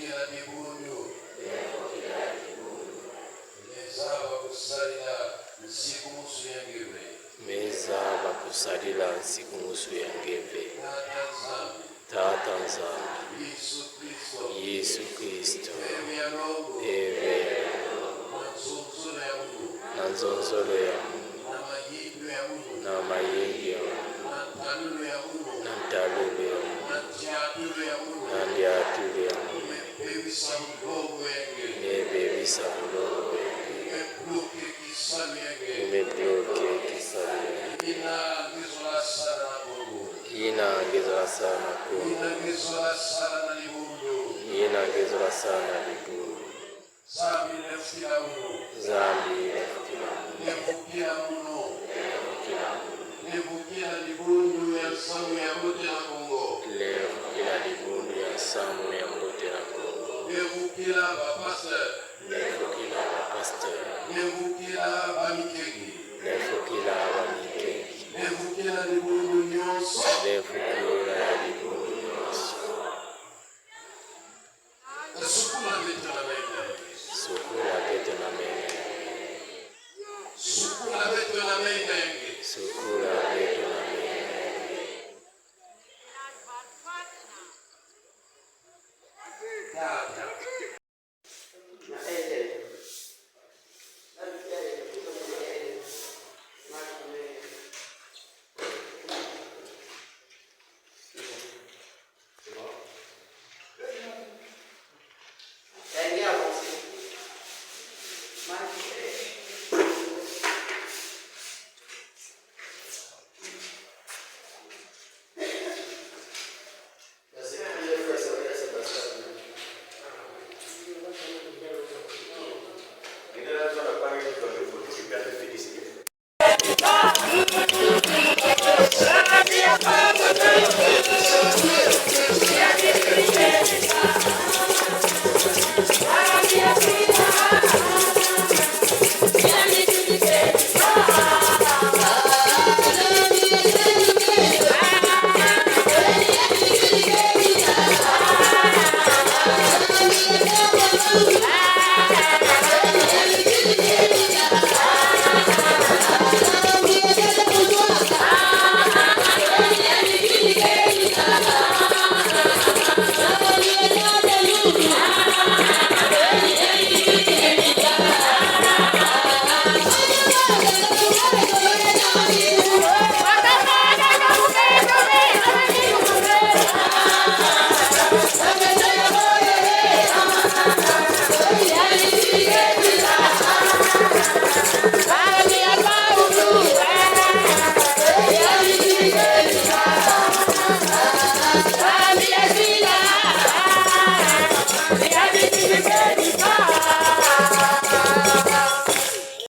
kila dibundu meza bakusalira nsiku yangeve meza bakusalira nsiku yangeve Tata Nzambi Yesu Kristo eve na nzonzolo ya Mungu na mayingi ya Mungu na ntalulo ya Mungu na ndyatulo ya Mungu nebebisa bulogo umebloke kisali inaangizola sana Kongo inaangizola sana libundu Zambi lefukila muno lefukila libundu ya samu ya bote na Kongo lefukila libundu ya samu ya bote na Kongo lefukila bapasteur lefukila bamikegi lefukila bamikegi lefukila libundu nyonso lefukila